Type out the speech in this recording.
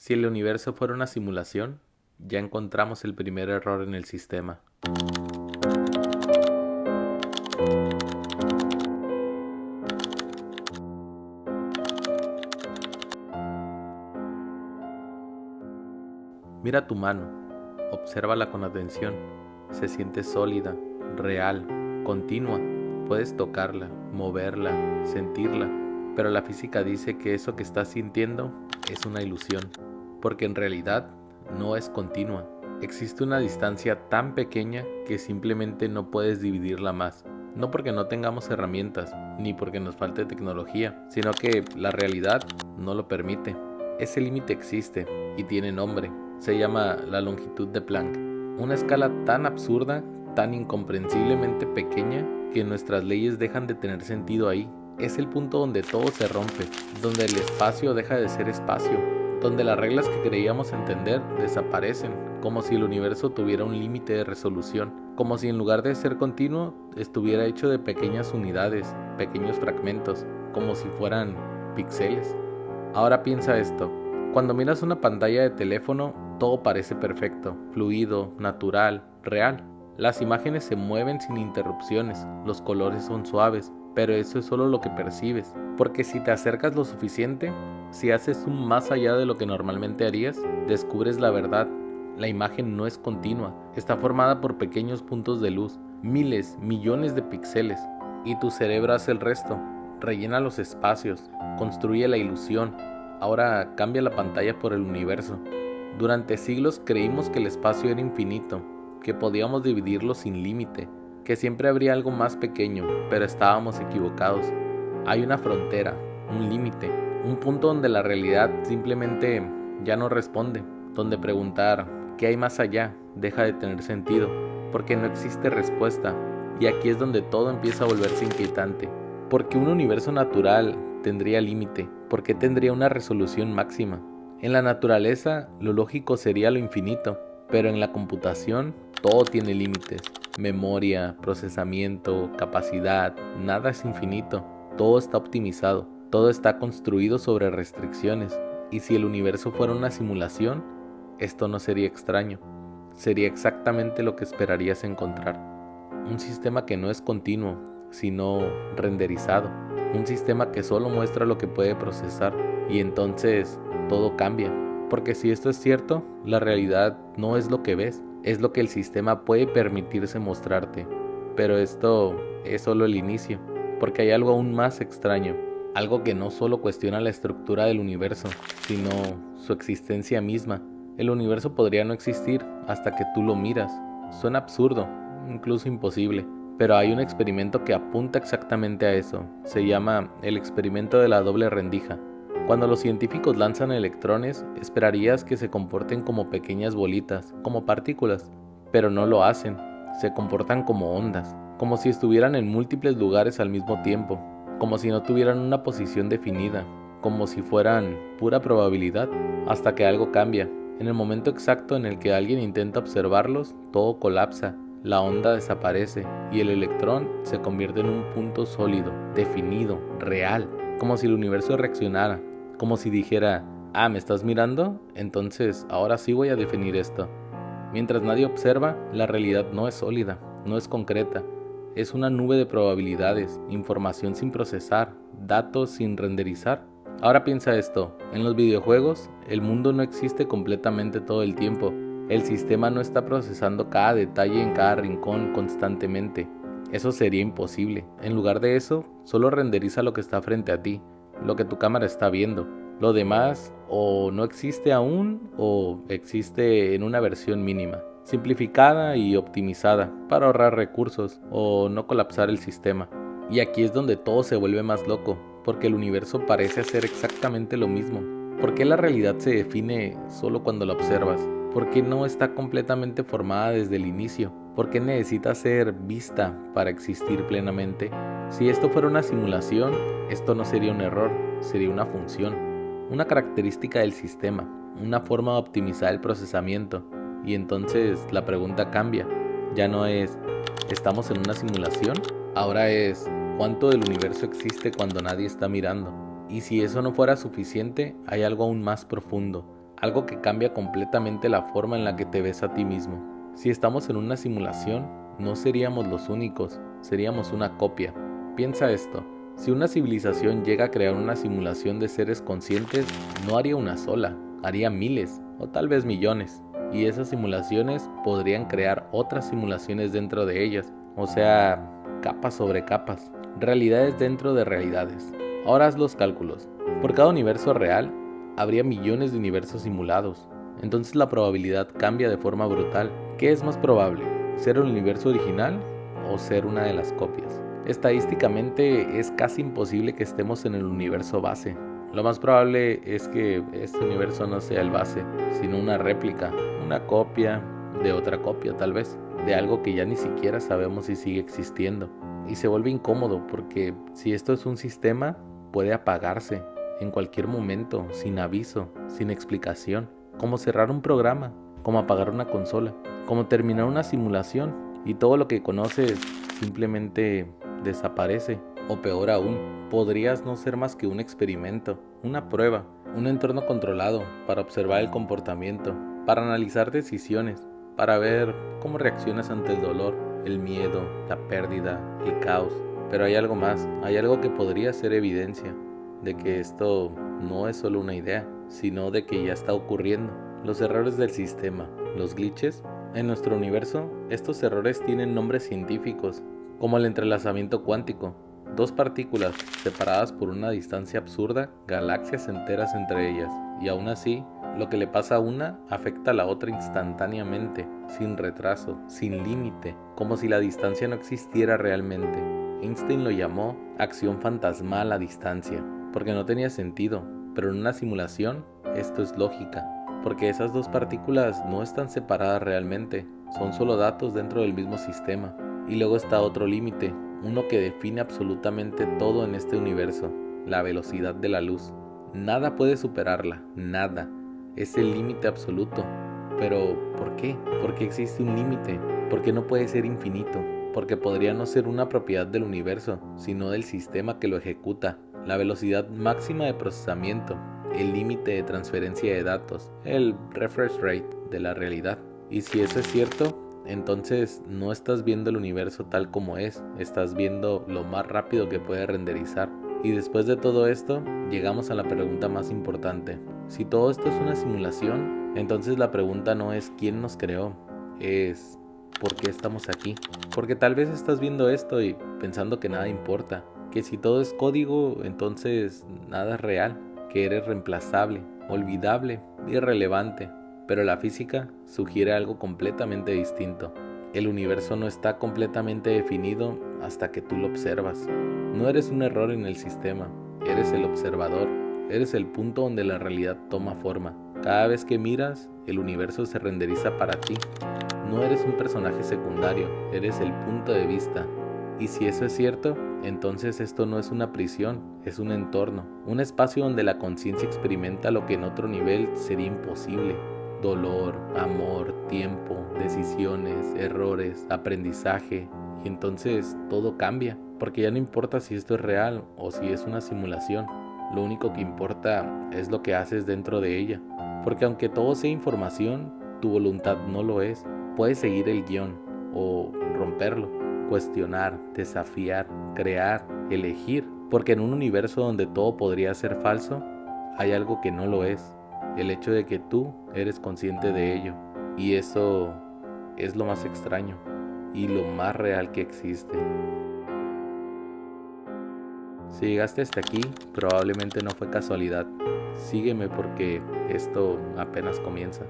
Si el universo fuera una simulación, ya encontramos el primer error en el sistema. Mira tu mano, obsérvala con atención. Se siente sólida, real, continua. Puedes tocarla, moverla, sentirla, pero la física dice que eso que estás sintiendo es una ilusión, porque en realidad no es continua. Existe una distancia tan pequeña que simplemente no puedes dividirla más. No porque no tengamos herramientas, ni porque nos falte tecnología, sino que la realidad no lo permite. Ese límite existe y tiene nombre. Se llama la longitud de Planck. Una escala tan absurda, tan incomprensiblemente pequeña, que nuestras leyes dejan de tener sentido ahí. Es el punto donde todo se rompe, donde el espacio deja de ser espacio, donde las reglas que creíamos entender desaparecen, como si el universo tuviera un límite de resolución, como si en lugar de ser continuo estuviera hecho de pequeñas unidades, pequeños fragmentos, como si fueran píxeles. Ahora piensa esto, cuando miras una pantalla de teléfono, todo parece perfecto, fluido, natural, real. Las imágenes se mueven sin interrupciones, los colores son suaves, pero eso es solo lo que percibes, porque si te acercas lo suficiente, si haces un más allá de lo que normalmente harías, descubres la verdad. La imagen no es continua, está formada por pequeños puntos de luz, miles, millones de píxeles, y tu cerebro hace el resto, rellena los espacios, construye la ilusión. Ahora cambia la pantalla por el universo. Durante siglos creímos que el espacio era infinito, que podíamos dividirlo sin límite, que siempre habría algo más pequeño, pero estábamos equivocados. Hay una frontera, un límite, un punto donde la realidad simplemente ya no responde, donde preguntar ¿qué hay más allá? Deja de tener sentido, porque no existe respuesta, y aquí es donde todo empieza a volverse inquietante. Porque un universo natural tendría límite, porque tendría una resolución máxima. En la naturaleza, lo lógico sería lo infinito, pero en la computación, todo tiene límites. Memoria, procesamiento, capacidad, nada es infinito. Todo está optimizado, todo está construido sobre restricciones. Y si el universo fuera una simulación, esto no sería extraño. Sería exactamente lo que esperarías encontrar. Un sistema que no es continuo, sino renderizado. Un sistema que solo muestra lo que puede procesar. Y entonces todo cambia. Porque si esto es cierto, la realidad no es lo que ves, es lo que el sistema puede permitirse mostrarte. Pero esto es solo el inicio, porque hay algo aún más extraño. Algo que no solo cuestiona la estructura del universo, sino su existencia misma. El universo podría no existir hasta que tú lo miras. Suena absurdo, incluso imposible. Pero hay un experimento que apunta exactamente a eso. Se llama el experimento de la doble rendija. Cuando los científicos lanzan electrones, esperarías que se comporten como pequeñas bolitas, como partículas, pero no lo hacen. Se comportan como ondas, como si estuvieran en múltiples lugares al mismo tiempo, como si no tuvieran una posición definida, como si fueran pura probabilidad, hasta que algo cambia. En el momento exacto en el que alguien intenta observarlos, todo colapsa. La onda desaparece y el electrón se convierte en un punto sólido, definido, real, como si el universo reaccionara, como si dijera, ¿me estás mirando? Entonces ahora sí voy a definir esto. Mientras nadie observa, la realidad no es sólida, no es concreta, es una nube de probabilidades, información sin procesar, datos sin renderizar. Ahora piensa esto, en los videojuegos, el mundo no existe completamente todo el tiempo. El sistema no está procesando cada detalle en cada rincón constantemente. Eso sería imposible. En lugar de eso, solo renderiza lo que está frente a ti, lo que tu cámara está viendo. Lo demás o no existe aún o existe en una versión mínima, simplificada y optimizada para ahorrar recursos o no colapsar el sistema. Y aquí es donde todo se vuelve más loco, porque el universo parece hacer exactamente lo mismo. ¿Por qué la realidad se define solo cuando la observas? ¿Por qué no está completamente formada desde el inicio? ¿Por qué necesita ser vista para existir plenamente? Si esto fuera una simulación, esto no sería un error, sería una función, una característica del sistema, una forma de optimizar el procesamiento. Y entonces la pregunta cambia. Ya no es, ¿estamos en una simulación? Ahora es, ¿cuánto del universo existe cuando nadie está mirando? Y si eso no fuera suficiente, hay algo aún más profundo. algo que cambia completamente la forma en la que te ves a ti mismo. Si estamos en una simulación, no seríamos los únicos, seríamos una copia. Piensa esto, si una civilización llega a crear una simulación de seres conscientes, no haría una sola, haría miles o tal vez millones. Y esas simulaciones podrían crear otras simulaciones dentro de ellas, o sea, capas sobre capas, realidades dentro de realidades. Ahora haz los cálculos. Por cada universo real, habría millones de universos simulados. Entonces la probabilidad cambia de forma brutal. ¿Qué es más probable? ¿Ser el universo original o ser una de las copias? Estadísticamente es casi imposible que estemos en el universo base. Lo más probable es que este universo no sea el base, sino una réplica, una copia de otra copia tal vez, de algo que ya ni siquiera sabemos si sigue existiendo. Y se vuelve incómodo porque si esto es un sistema, puede apagarse en cualquier momento, sin aviso, sin explicación, como cerrar un programa, como apagar una consola, como terminar una simulación y todo lo que conoces simplemente desaparece. O peor aún, podrías no ser más que un experimento, una prueba, un entorno controlado para observar el comportamiento, para analizar decisiones, para ver cómo reaccionas ante el dolor, el miedo, la pérdida, el caos. Pero hay algo más, hay algo que podría ser evidencia de que esto no es solo una idea, sino de que ya está ocurriendo. Los errores del sistema, los glitches. En nuestro universo, estos errores tienen nombres científicos, como el entrelazamiento cuántico. Dos partículas separadas por una distancia absurda, galaxias enteras entre ellas, y aún así, lo que le pasa a una afecta a la otra instantáneamente, sin retraso, sin límite, como si la distancia no existiera realmente. Einstein lo llamó acción fantasmal a distancia, porque no tenía sentido, pero en una simulación esto es lógica, porque esas dos partículas no están separadas realmente, son solo datos dentro del mismo sistema. Y luego está otro límite, uno que define absolutamente todo en este universo, la velocidad de la luz. Nada puede superarla, nada. Es el límite absoluto. Pero, ¿por qué? ¿Por qué existe un límite? ¿Por qué no puede ser infinito? Porque podría no ser una propiedad del universo, sino del sistema que lo ejecuta. La velocidad máxima de procesamiento, el límite de transferencia de datos, el refresh rate de la realidad. Y si eso es cierto, entonces no estás viendo el universo tal como es, estás viendo lo más rápido que puede renderizar. Y después de todo esto, llegamos a la pregunta más importante. Si todo esto es una simulación, entonces la pregunta no es quién nos creó, es ¿por qué estamos aquí? Porque tal vez estás viendo esto y pensando que nada importa, que si todo es código, entonces nada es real, que eres reemplazable, olvidable, irrelevante. Pero la física sugiere algo completamente distinto. El universo no está completamente definido hasta que tú lo observas. No eres un error en el sistema, eres el observador, eres el punto donde la realidad toma forma. Cada vez que miras, el universo se renderiza para ti. No eres un personaje secundario, eres el punto de vista. Y si eso es cierto, entonces esto no es una prisión, es un entorno, un espacio donde la conciencia experimenta lo que en otro nivel sería imposible. Dolor, amor, tiempo, decisiones, errores, aprendizaje. Y entonces todo cambia, porque ya no importa si esto es real o si es una simulación. Lo único que importa es lo que haces dentro de ella. Porque aunque todo sea información, tu voluntad no lo es. Puedes seguir el guión o romperlo, cuestionar, desafiar, crear, elegir. Porque en un universo donde todo podría ser falso, hay algo que no lo es. El hecho de que tú eres consciente de ello. Y eso es lo más extraño y lo más real que existe. Si llegaste hasta aquí, probablemente no fue casualidad. Sígueme porque esto apenas comienza.